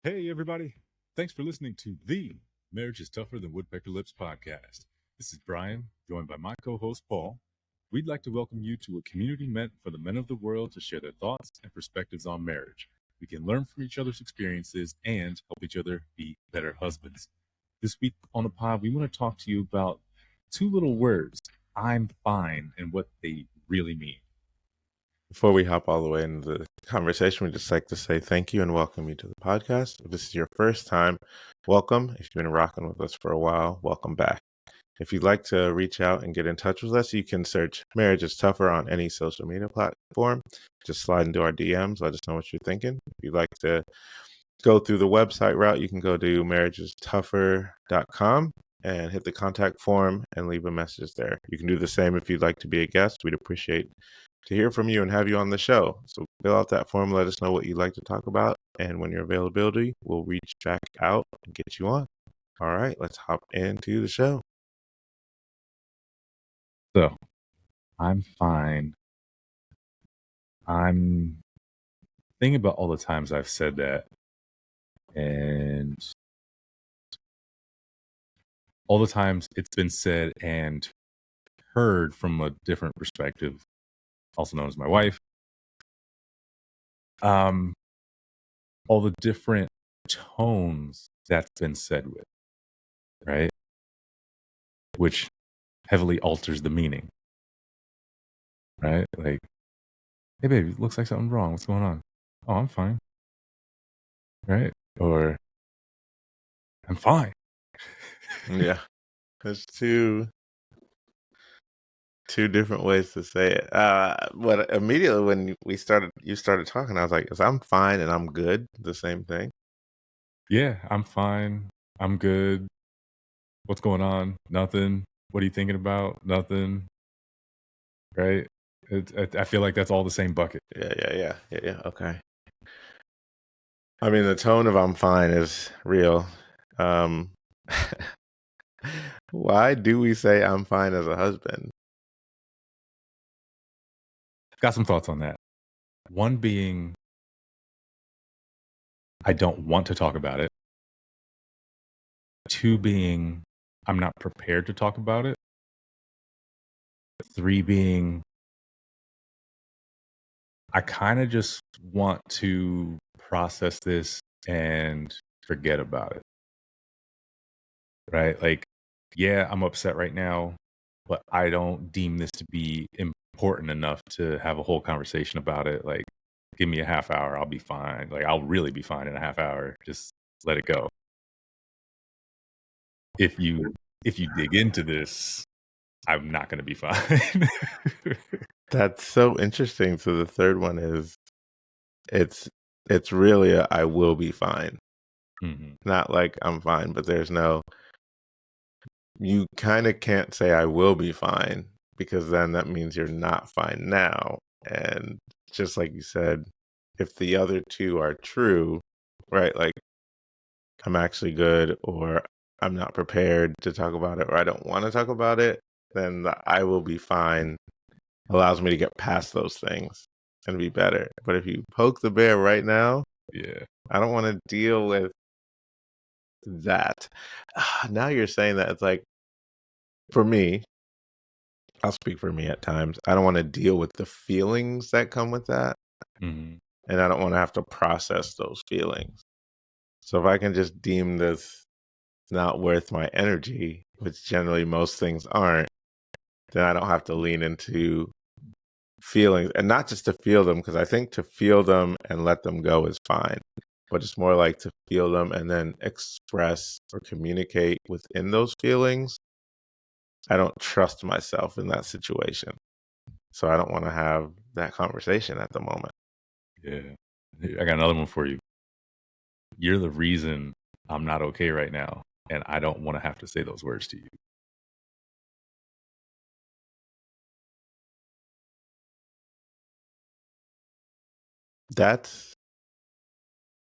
Hey, everybody. Thanks for listening to the Marriage is Tougher Than Woodpecker Lips podcast. This is Brian, joined by my co host, Paul. We'd like to welcome you to a community meant for the men of the world to share their thoughts and perspectives on marriage. We can learn from each other's experiences and help each other be better husbands. This week on the pod, we want to talk to you about two little words, I'm fine, and what they really mean. Before we hop all the way into the conversation, we'd just like to say thank you and welcome you to the podcast. If this is your first time, welcome. If you've been rocking with us for a while, welcome back. If you'd like to reach out and get in touch with us, you can search Marriage is Tougher on any social media platform. Just slide into our DMs, let us know what you're thinking. If you'd like to go through the website route, you can go to marriagestougher.com and hit the contact form and leave a message there. You can do the same if you'd like to be a guest. We'd appreciate to hear from you and have you on the show. So fill out that form, let us know what you'd like to talk about, and when your availability, we'll reach back out and get you on. All right, let's hop into the show. So, I'm fine. I'm thinking about all the times I've said that, and all the times it's been said and heard from a different perspective, also known as my wife. All the different tones that's been said with, right? Which heavily alters the meaning, right? Like, hey, baby, looks like something's wrong. What's going on? Oh, I'm fine, right? Or I'm fine. Yeah, there's two different ways to say it. But immediately when you started talking, I was like, "Is I'm fine and I'm good the same thing?" Yeah, I'm fine. I'm good. What's going on? Nothing. What are you thinking about? Nothing. Right? I feel like that's all the same bucket. Yeah. Okay. I mean, the tone of "I'm fine" is real. Um, why do we say "I'm fine" as a husband? Got some thoughts on that. One being, I don't want to talk about it. Two being, I'm not prepared to talk about it. Three being, I kind of just want to process this and forget about it. Right? Like, yeah, I'm upset right now, but I don't deem this to be important enough to have a whole conversation about it. Like, give me a half hour, I'll be fine. Like, I'll really be fine in a half hour. Just let it go. If you dig into this, I'm not going to be fine. That's so interesting. So the third one is it's really a "I will be fine," Mhm. not like "I'm fine," but there's no. You kind of can't say "I will be fine" because then that means you're not fine now. And just like you said, if the other two are true, right? Like I'm actually good, or I'm not prepared to talk about it, or I don't want to talk about it, then the "I will be fine" allows me to get past those things and be better. But if you poke the bear right now, Yeah. I don't want to deal with that. Now you're saying that it's like, for me, I'll speak for me at times. I don't want to deal with the feelings that come with that. Mhm. And I don't want to have to process those feelings. So if I can just deem this not worth my energy, which generally most things aren't, then I don't have to lean into feelings, and not just to feel them, because I think to feel them and let them go is fine, but it's more like to feel them and then express or communicate within those feelings. I don't trust myself in that situation, so I don't want to have that conversation at the moment. Yeah. I got another one for you. You're the reason I'm not okay right now, and I don't want to have to say those words to you. That's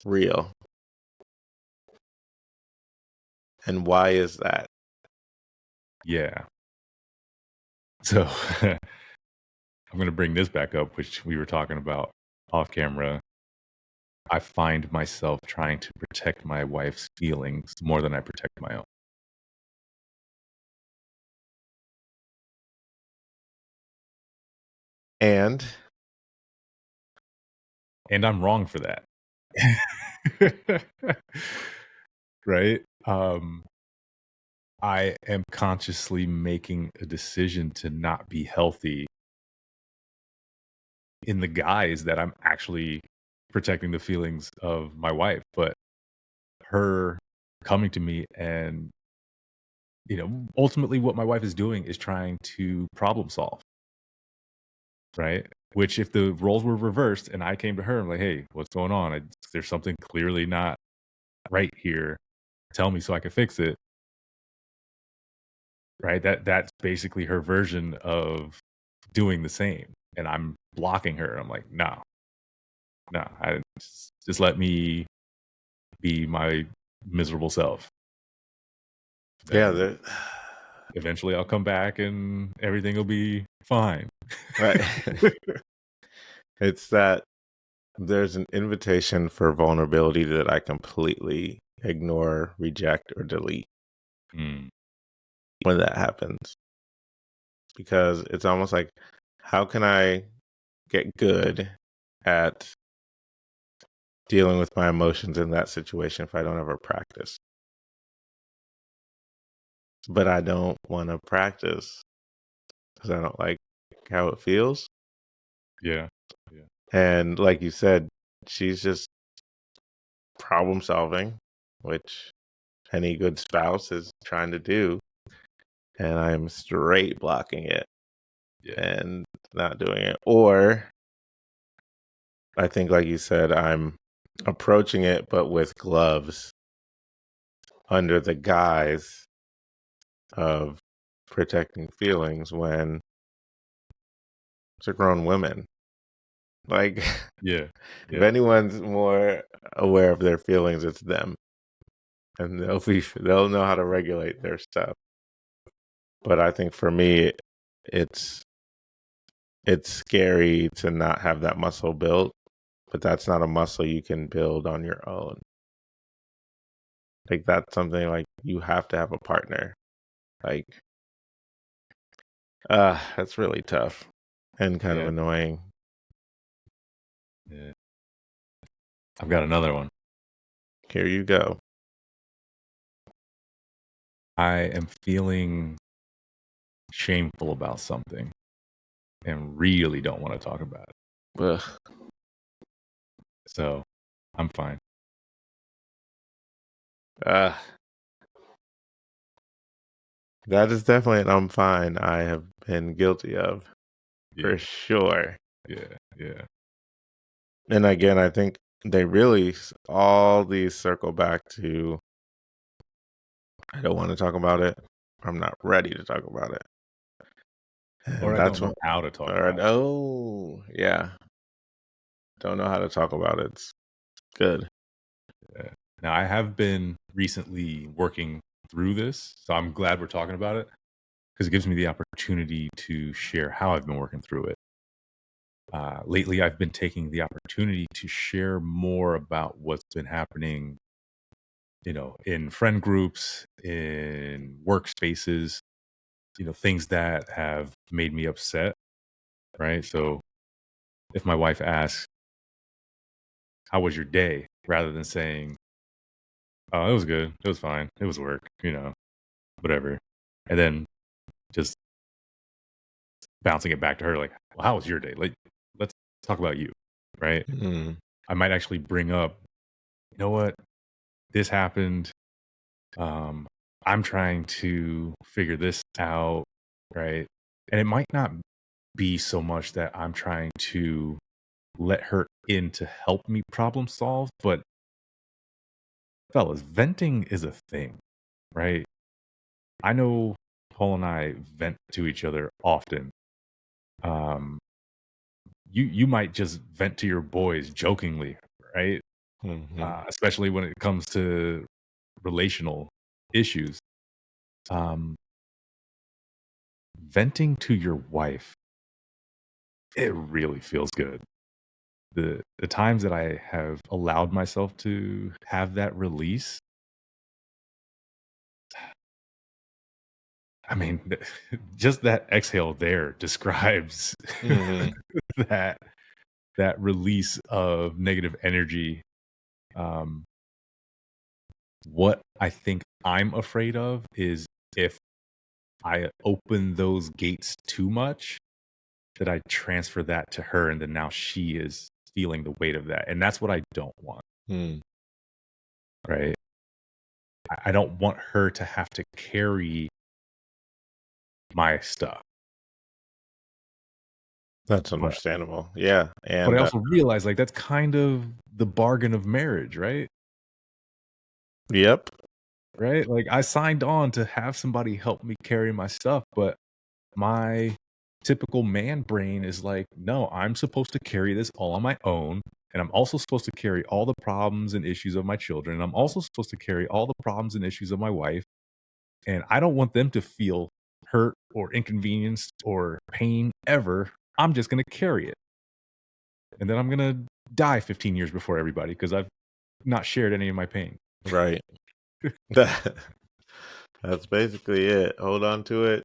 real. And why is that? Yeah. So I'm going to bring this back up, which we were talking about off camera. I find myself trying to protect my wife's feelings more than I protect my own. And And I'm wrong for that. Right? I am consciously making a decision to not be healthy in the guise that I'm actually protecting the feelings of my wife, but her coming to me and, ultimately what my wife is doing is trying to problem solve, right? Which if the roles were reversed and I came to her, I'm like, "Hey, what's going on? There's something clearly not right here. Tell me so I can fix it." Right? That's basically her version of doing the same, and I'm blocking her. I'm like, "No, no, just let me be my miserable self, yeah, and eventually I'll come back and everything will be fine." right. It's that there's an invitation for vulnerability that I completely ignore, reject, or delete Mm, when that happens. Because it's almost like, how can I get good at dealing with my emotions in that situation if I don't ever practice? But I don't want to practice because I don't like how it feels. yeah, yeah, And like you said, she's just problem solving, which any good spouse is trying to do. And I'm straight blocking it yeah, and not doing it. Or I think, like you said, I'm approaching it, but with gloves under the guise of protecting feelings when it's a grown women. Like, yeah, if yeah, anyone's more aware of their feelings, it's them, and they'll know how to regulate their stuff. But I think for me, it's it's scary to not have that muscle built, but that's not a muscle you can build on your own. Like that's something like you have to have a partner. Like, that's really tough and kind of yeah, annoying. yeah. I've got another one. Here you go. I am feeling shameful about something and really don't want to talk about it. Ugh. So I'm fine. Uh, that is definitely an I'm fine I have been guilty of Yeah, for sure. yeah, yeah, And again, I think they really all these circle back to I don't want to talk about it. I'm not ready to talk about it. or And I don't that's know what, how to talk all right. about it. Oh, yeah. Don't know how to talk about it. It's good. Yeah. Now, I have been recently working through this, so I'm glad we're talking about it because it gives me the opportunity to share how I've been working through it. Lately, I've been taking the opportunity to share more about what's been happening, in friend groups, in workspaces, things that have made me upset, right? So if my wife asks, "How was your day?" rather than saying, "Oh, it was good. It was fine. It was work," whatever. And then just bouncing it back to her like, "Well, how was your day? Like, let's talk about you." Right? Mm, I might actually bring up, "You know what? This happened. Um, I'm trying to figure this out." Right? And it might not be so much that I'm trying to let her in to help me problem solve, but fellas, venting is a thing, right? I know Paul and I vent to each other often. Um, you might just vent to your boys jokingly, right? hmm Especially when it comes to relational issues. Um, Venting to your wife, it really feels good. the times that I have allowed myself to have that release, I mean, just that exhale there describes Hmm. that that release of negative energy. Um, what I think I'm afraid of is if I open those gates too much, that I transfer that to her, and then now she is feeling the weight of that, and that's what I don't want, Mm. right? I don't want her to have to carry my stuff, That's but understandable. Yeah. but I And also realize, like, that's kind of the bargain of marriage, right? yep. Right? Like, I signed on to have somebody help me carry my stuff, but my typical man brain is like, "No, I'm supposed to carry this all on my own, and I'm also supposed to carry all the problems and issues of my children, and I'm also supposed to carry all the problems and issues of my wife, and I don't want them to feel hurt or inconvenienced or pain ever. I'm just gonna carry it, and then I'm gonna die 15 years before everybody because 'cause I've not shared any of my pain." Right. That that's basically it. Hold on to it.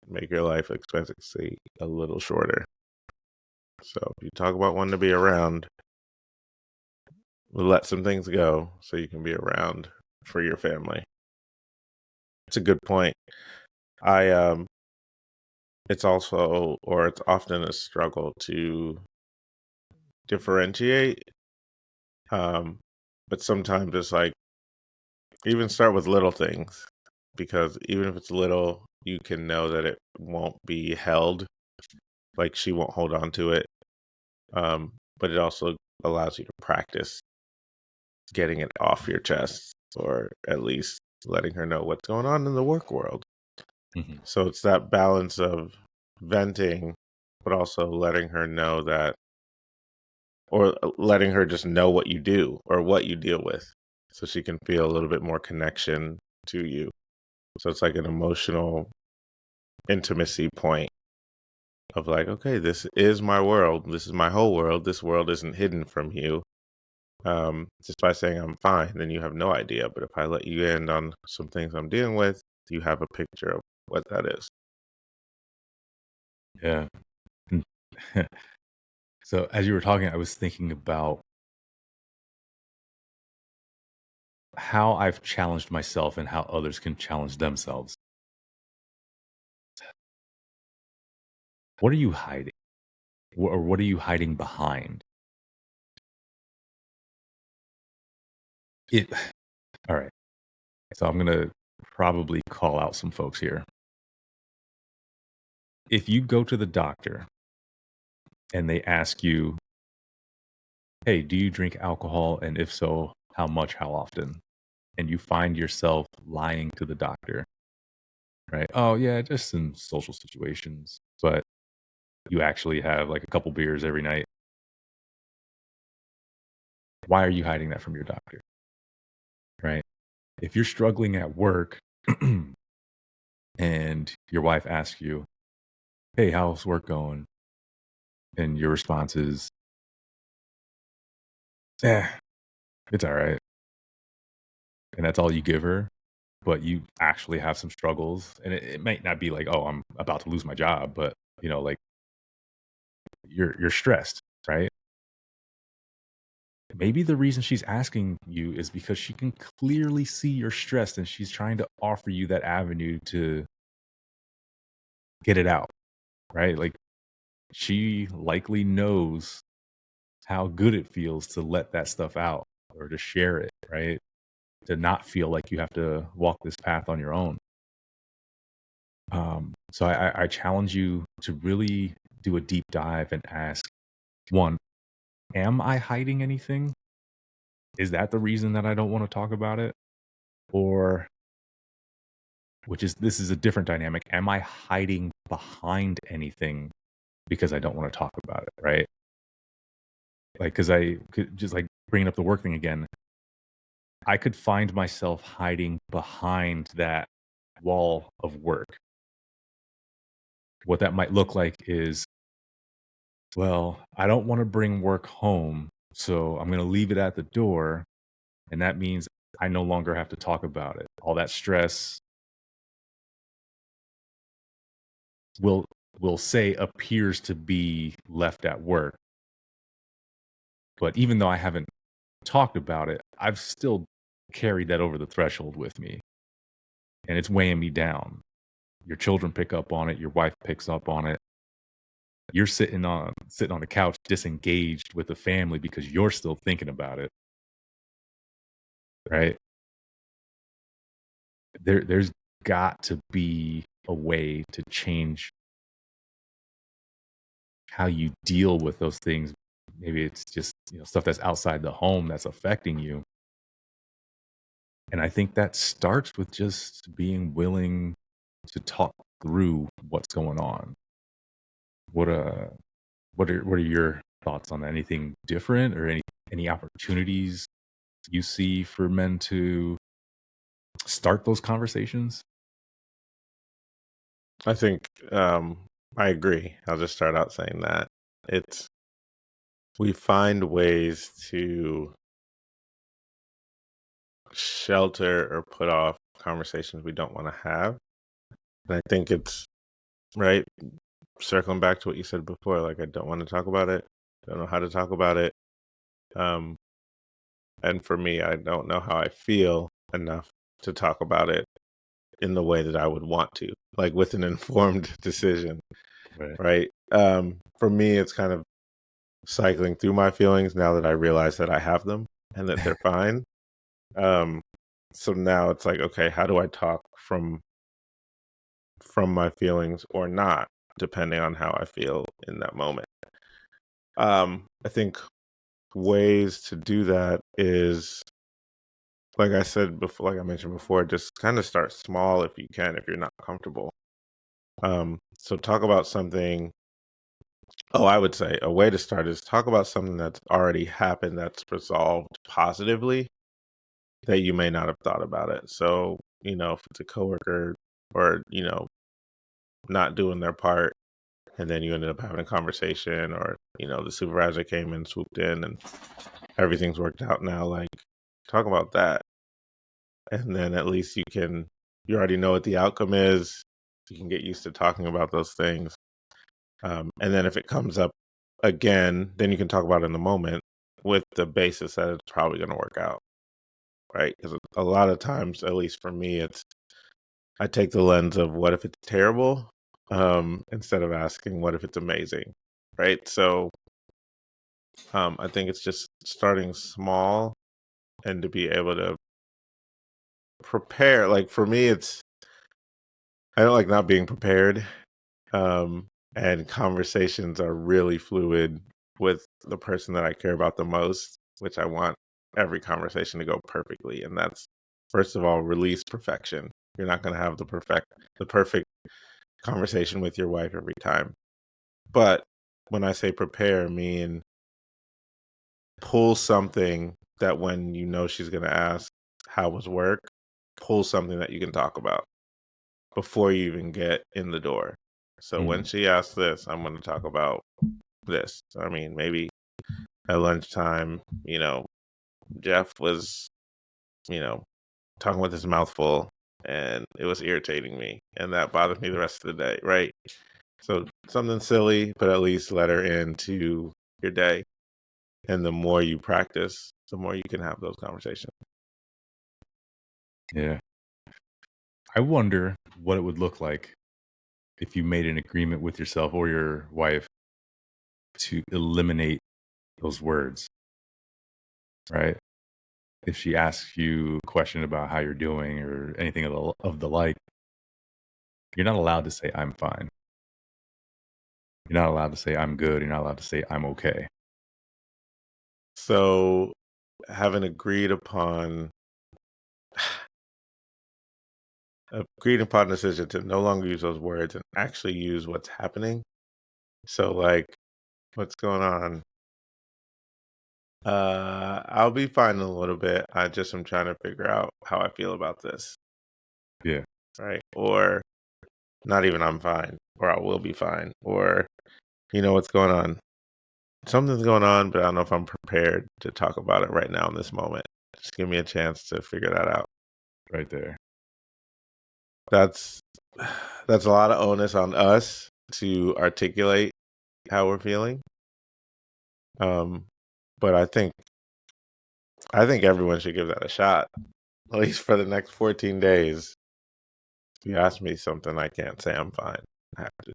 Make your life expectancy a little shorter. So if you talk about wanting to be around, let some things go so you can be around for your family. It's a good point. I it's also or it's often a struggle to differentiate. Um, but sometimes it's like even start with little things because even if it's little, you can know that it won't be held. Like she won't hold on to it. But it also allows you to practice getting it off your chest or at least letting her know what's going on in the work world. Mhm. So it's that balance of venting, but also letting her know that, or letting her just know what you do or what you deal with so she can feel a little bit more connection to you. So it's like an emotional intimacy point of like, okay, this is my world. This is my whole world. This world isn't hidden from you. Just by saying I'm fine, then you have no idea. But if I let you in on some things I'm dealing with, you have a picture of what that is. Yeah. Mm. So, as you were talking, I was thinking about how I've challenged myself and how others can challenge themselves. What are you hiding? Or what are you hiding behind? It all right. So I'm gonna probably call out some folks here. If you go to the doctor and they ask you, "Hey, do you drink alcohol? And if so, how much, how often?" And you find yourself lying to the doctor, right? Oh yeah, just in social situations. But you actually have like a couple beers every night. Why are you hiding that from your doctor? Right? If you're struggling at work and your wife asks you, "Hey, how's work going?" And your response is, "Eh, it's all right." And that's all you give her, but you actually have some struggles. And it might not be like, "Oh, I'm about to lose my job," but like you're stressed, right? Maybe the reason she's asking you is because she can clearly see you're stressed and she's trying to offer you that avenue to get it out, right? Like she likely knows how good it feels to let that stuff out or to share it, right? To not feel like you have to walk this path on your own. So I challenge you to really do a deep dive and ask one, am I hiding anything? Is that the reason that I don't want to talk about it? Or, this is a different dynamic. Am I hiding behind anything because I don't want to talk about it? Right. Like, cause I could just like bringing up the work thing again. I could find myself hiding behind that wall of work. What that might look like is well, I don't want to bring work home, so I'm going to leave it at the door. And that means I no longer have to talk about it. All that stress will will say appears to be left at work. But even though I haven't talked about it, I've still carried that over the threshold with me, and it's weighing me down. Your children pick up on it, your wife picks up on it. You're sitting on the couch disengaged with the family because you're still thinking about it, right? There's got to be a way to change how you deal with those things. Maybe it's just, stuff that's outside the home that's affecting you. And I think that starts with just being willing to talk through what's going on. What uh what are your thoughts on that? Anything different or any opportunities you see for men to start those conversations? I think I agree. I'll just start out saying that it's we find ways to shelter or put off conversations we don't want to have. And I think it's right, circling back to what you said before, like I don't want to talk about it, don't know how to talk about it. Um, and for me, I don't know how I feel enough to talk about it in the way that I would want to, like with an informed decision, Right. right? For me, it's kind of cycling through my feelings now that I realize that I have them and that they're fine. Um, so now it's like, okay, how do I talk from my feelings or not, depending on how I feel in that moment. I think ways to do that is, like I said before, like I mentioned before, just kind of start small if you can, if you're not comfortable. So talk about something. Oh, I would say a way to start is talk about something that's already happened that's resolved positively that you may not have thought about it. So, if it's a coworker or, not doing their part, and then you ended up having a conversation, or the supervisor came and swooped in and everything's worked out now, like talk about that, and then at least you already know what the outcome is. You can get used to talking about those things, and then if it comes up again, then you can talk about it in the moment with the basis that it's probably going to work out, right? Because a lot of times, at least for me, it's I take the lens of what if it's terrible, instead of asking what if it's amazing, right? So I think it's just starting small and to be able to prepare. Like for me, I don't like not being prepared. And conversations are really fluid with the person that I care about the most, which I want every conversation to go perfectly. And that's first of all, release perfection. You're not going to have the perfect conversation with your wife every time. But when I say prepare, I mean pull something that when she's going to ask, how was work? Pull something that you can talk about before you even get in the door. So when Mm, she asks this, I'm going to talk about this. I mean, maybe at lunchtime, Jeff was, you know, talking with his mouth full and it was irritating me. And that bothered me the rest of the day, right? So something silly, but at least let her into your day. And the more you practice, the more you can have those conversations. yeah. I wonder what it would look like if you made an agreement with yourself or your wife to eliminate those words, right? If she asks you a question about how you're doing or anything of the like, you're not allowed to say I'm fine. You're not allowed to say I'm good. You're not allowed to say I'm okay. So having agreed upon decision to no longer use those words and actually use what's happening. So like, what's going on? I'll be fine in a little bit. I just am trying to figure out how I feel about this, Yeah. right? Or not even I'm fine, or I will be fine, or what's going on. something's going on, but I don't know if I'm prepared to talk about it right now in this moment. Just give me a chance to figure that out. Right there. That's that's a lot of onus on us to articulate how we're feeling. But I think everyone should give that a shot, at least for the next 14 days. If you ask me something, I can't say I'm fine. I have to.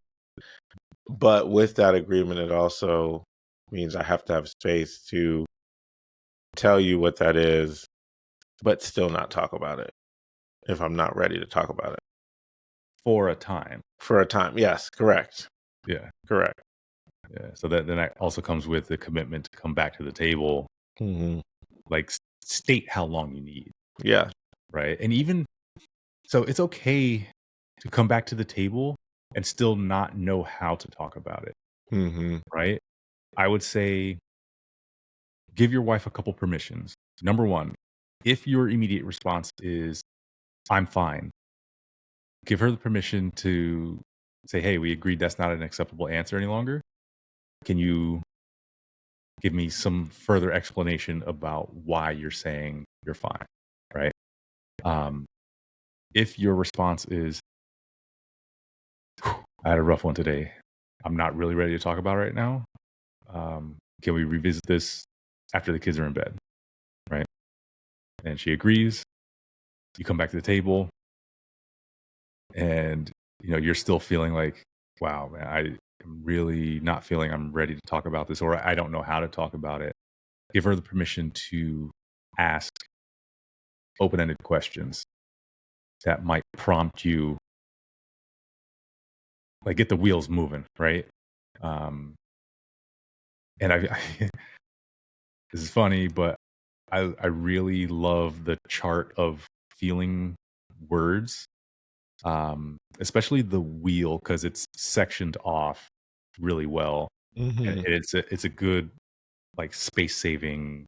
But with that agreement, it also means I have to have space to tell you what that is, but still not talk about it if I'm not ready to talk about it. For a time. For a time. Yes, correct. Yeah. Correct. Yeah. So then that also comes with the commitment to come back to the table, like state how long you need. Yeah. Right. And even so, it's okay to come back to the table and still not know how to talk about it. Right. I would say give your wife a couple permissions. Number one, if your immediate response is, I'm fine, give her the permission to say, hey, we agreed that's not an acceptable answer any longer. Can you give me some further explanation about why you're saying you're fine? Right. If your response is, I had a rough one today, I'm not really ready to talk about it right now. Can we revisit this after the kids are in bed? Right. And she agrees. You come back to the table and you're still feeling like, wow, man, I am really not feeling I'm ready to talk about this, or I don't know how to talk about it. Give her the permission to ask open-ended questions that might prompt you, like get the wheels moving, right? And this is funny, but I really love the chart of feeling words, especially the wheel, because it's sectioned off really well. And it's a good like space saving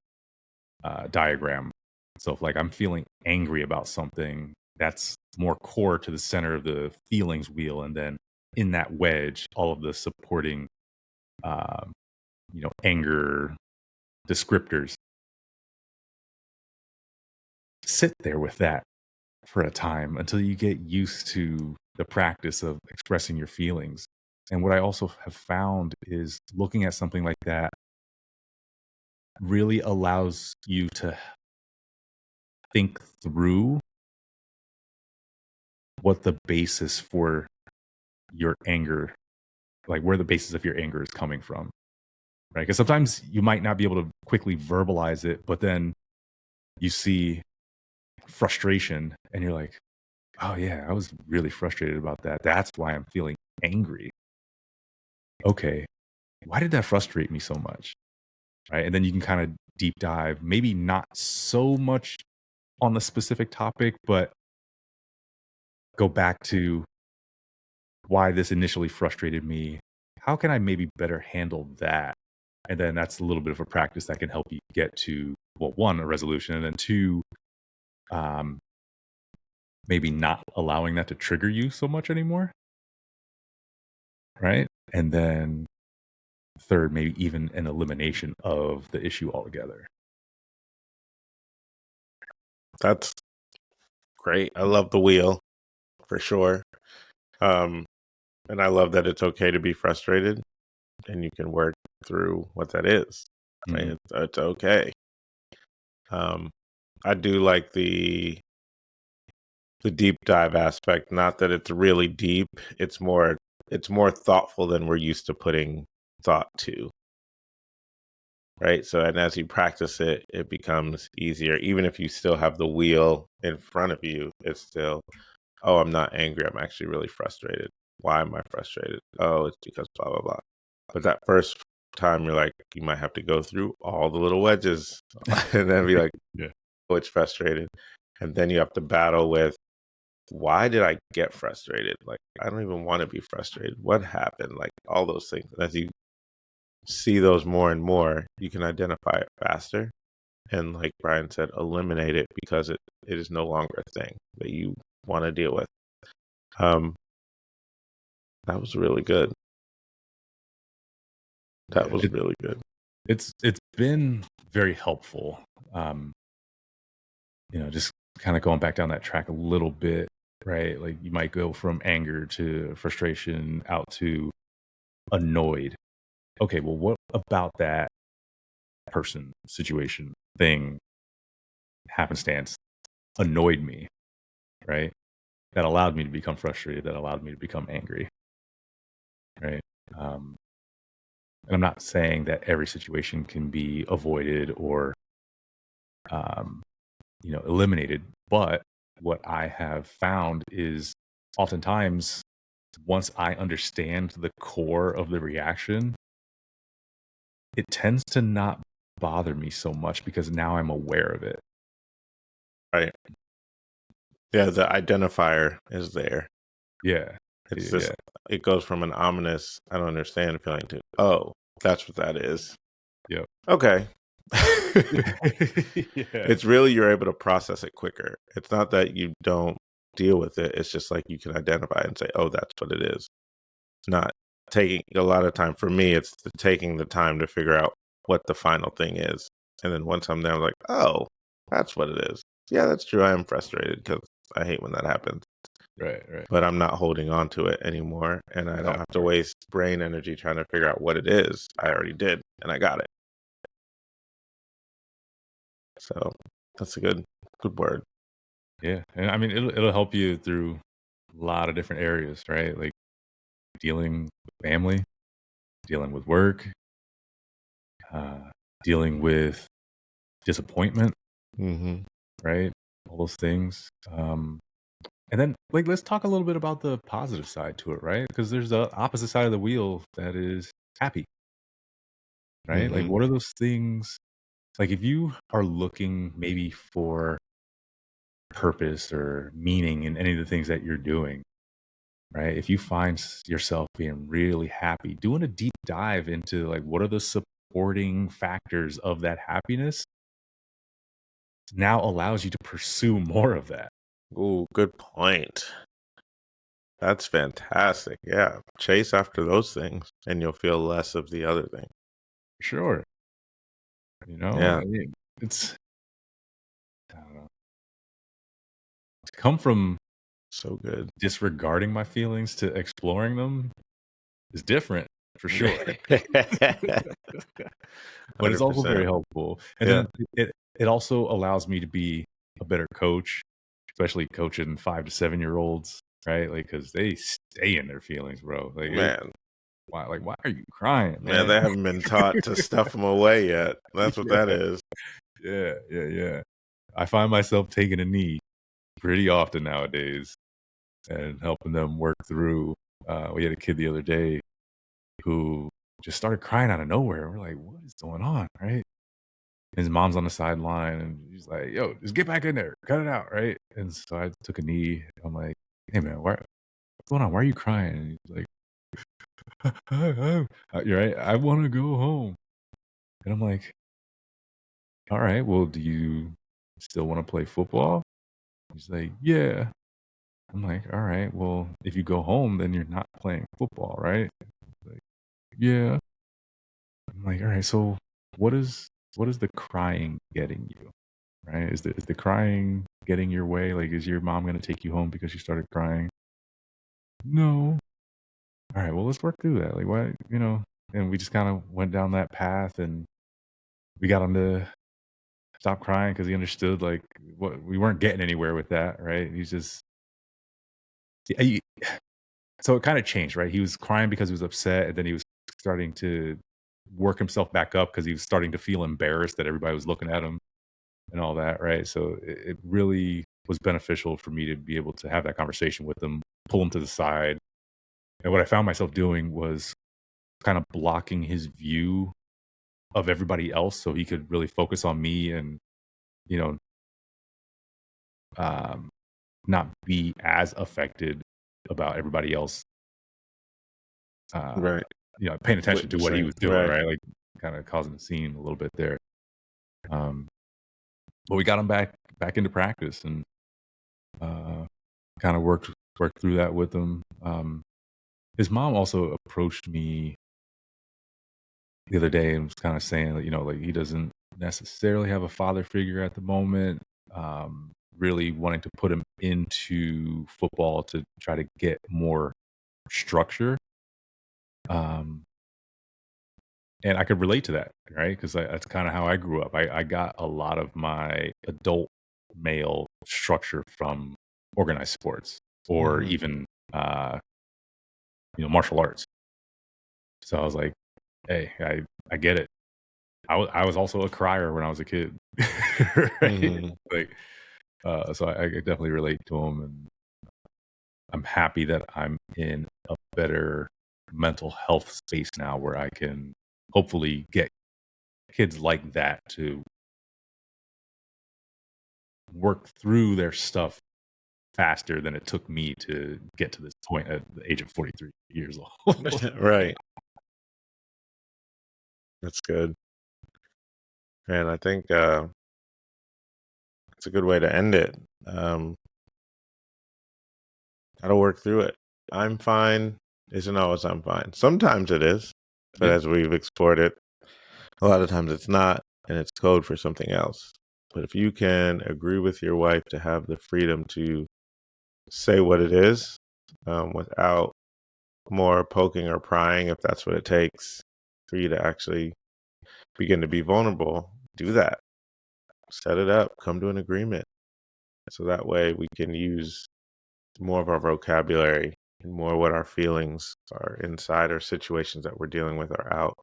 diagram. So if like I'm feeling angry about something, that's more core to the center of the feelings wheel, and then in that wedge, all of the supporting, uh, anger descriptors. Sit there with that for a time until you get used to the practice of expressing your feelings. And what I also have found is looking at something like that really allows you to think through what the basis for your anger, like where the basis of your anger is coming from, right? Because sometimes you might not be able to quickly verbalize it, but then you see frustration and you're like, oh yeah, I was really frustrated about that. That's why I'm feeling angry. Okay, why did that frustrate me so much? Right. And then you can kind of deep dive, maybe not so much on the specific topic, but go back to why this initially frustrated me. How can I maybe better handle that? And then that's a little bit of a practice that can help you get to, well, one, a resolution, and then two, um, maybe not allowing that to trigger you so much anymore. Right. And then third, maybe even an elimination of the issue altogether. That's great. I love the wheel for sure. And I love that it's okay to be frustrated and you can work through what that is. Right? Mhm. It's okay. I do like the deep dive aspect. Not that it's really deep. It's more thoughtful than we're used to putting thought to. Right. So, and as you practice it, it becomes easier. Even if you still have the wheel in front of you, it's still, oh, I'm not angry. I'm actually really frustrated. Why am I frustrated? Oh, it's because blah, blah, blah. But that first time, you're like, you might have to go through all the little wedges and then be like, Yeah. oh, it's frustrated. And then you have to battle with, why did I get frustrated? Like, I don't even want to be frustrated. What happened? Like, all those things. And as you see those more and more, you can identify it faster. And like Brian said, eliminate it because it is no longer a thing that you want to deal with. That was really good. That Yeah. was really good. It's been very helpful. Um, just kind of going back down that track a little bit, right? Like you might go from anger to frustration out to annoyed. Okay, well, what about that person, situation, thing, happenstance annoyed me, right? That allowed me to become frustrated, that allowed me to become angry, right? Um, and I'm not saying that every situation can be avoided or, um, eliminated, but what I have found is oftentimes once I understand the core of the reaction, it tends to not bother me so much because now I'm aware of it. Right. Yeah, the identifier is there. Yeah. It's this, Yeah. it goes from an ominous, I don't understand feeling to, oh, that's what that is. Yep. Okay. Yeah. It's really, you're able to process it quicker. It's not that you don't deal with it. It's just like you can identify and say, oh, that's what it is. It's not taking a lot of time. For me, it's taking the time to figure out what the final thing is. And then once I'm there, I'm like, oh, that's what it is. Yeah, that's true. I am frustrated because I hate when that happens. Right. Right. But I'm not holding on to it anymore. And I don't have to waste brain energy trying to figure out what it is. I already did, and I got it. So that's a good word. Yeah. And I mean, it'll help you through a lot of different areas, right? Like dealing with family, dealing with work, uh, dealing with disappointment, Hmm. right? All those things. And then, like, let's talk a little bit about the positive side to it, right? Because there's the opposite side of the wheel that is happy, right? Like, Hmm. what are those things? Like, if you are looking maybe for purpose or meaning in any of the things that you're doing, right? If you find yourself being really happy, doing a deep dive into like what are the supporting factors of that happiness now allows you to pursue more of that. Ooh, good point. That's fantastic. Yeah. Chase after those things and you'll feel less of the other thing. Sure. Yeah. I mean, I don't know, to come from So good. disregarding my feelings to exploring them is different for sure. But it's also very 100%. helpful. And Yeah. then it also allows me to be a better coach, especially coaching 5 to 7 year olds, right? Like, because they stay in their feelings, bro. Man. Why are you crying, Man, man? they haven't been taught to stuff them away yet. That's what that Yeah, is. yeah. I find myself taking a knee pretty often nowadays and helping them work through. We had a kid the other day who just started crying out of nowhere. We're like, what is going on, right? His mom's on the sideline, and she's like, "Yo, just get back in there, cut it out, right?" And so I took a knee. I'm like, "Hey, man, what's going on? Why are you crying?" And he's like, "You're right. I want to go home." And I'm like, "All right, well, do you still want to play football?" He's like, "Yeah." I'm like, "All right, well, if you go home, then you're not playing football, right?" He's like, "Yeah." I'm like, "All right, so what is the crying getting you?" Right? Is the crying getting your way? Like, is your mom gonna take you home because you started crying? No. All right, well, let's work through that. Like, why, and we just kind of went down that path and we got him to stop crying because he understood like what we weren't getting anywhere with that, right? He's just yeah, so it kind of changed, right? He was crying because he was upset, and then he was starting to work himself back up because he was starting to feel embarrassed that everybody was looking at him and all that, right? So it really was beneficial for me to be able to have that conversation with them, pull him to the side. And what I found myself doing was kind of blocking his view of everybody else so he could really focus on me and, you know, um, not be as affected about everybody else, uh, Right. paying attention to what he Witnessing. was doing, Right. right? Like kind of causing a scene a little bit there. Um, but we got him back into practice and uh, kind of worked through that with him. His mom also approached me the other day and was kind of saying that, like he doesn't necessarily have a father figure at the moment. Really wanting to put him into football to try to get more structure. Um, and I could relate to that, right? Because that's kind of how I grew up. I got a lot of my adult male structure from organized sports or Mhm. even, uh, martial arts. So I was like, hey, I get it. I was also a crier when I was a kid, right? Mhm. Like, so I definitely relate to him, and I'm happy that I'm in a better mental health space now where I can hopefully get kids like that to work through their stuff faster than it took me to get to this point at the age of 43 years old. Right. That's good. And I think it's a good way to end it. Gotta work through it. I'm fine isn't always I'm fine. Sometimes it is, but Yeah. as we've explored it, a lot of times it's not, and it's code for something else. But if you can agree with your wife to have the freedom to say what it is, without more poking or prying, if that's what it takes for you to actually begin to be vulnerable, do that. Set it up, come to an agreement. So that way we can use more of our vocabulary and more what our feelings are inside or situations that we're dealing with are out.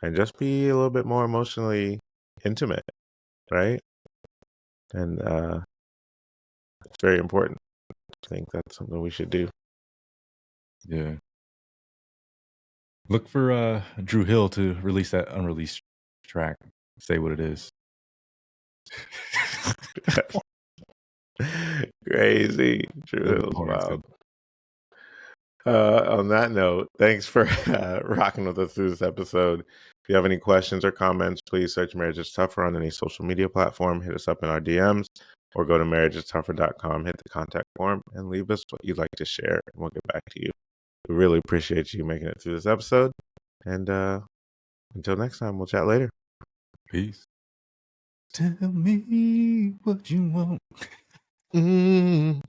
And just be a little bit more emotionally intimate, right? And it's very important. I think that's something we should do. Yeah. Look for Drew Hill to release that unreleased track. Say what it is. Crazy. Drew Looking Hill's forward to wild. it. On that note, thanks for rocking with us through this episode. If you have any questions or comments, please search Marriage is Tougher on any social media platform. Hit us up in our DMs or go to marriagestougher.com, hit the contact form, and leave us what you'd like to share, and we'll get back to you. We really appreciate you making it through this episode. And until next time, we'll chat later. Peace. Tell me what you want. Mm.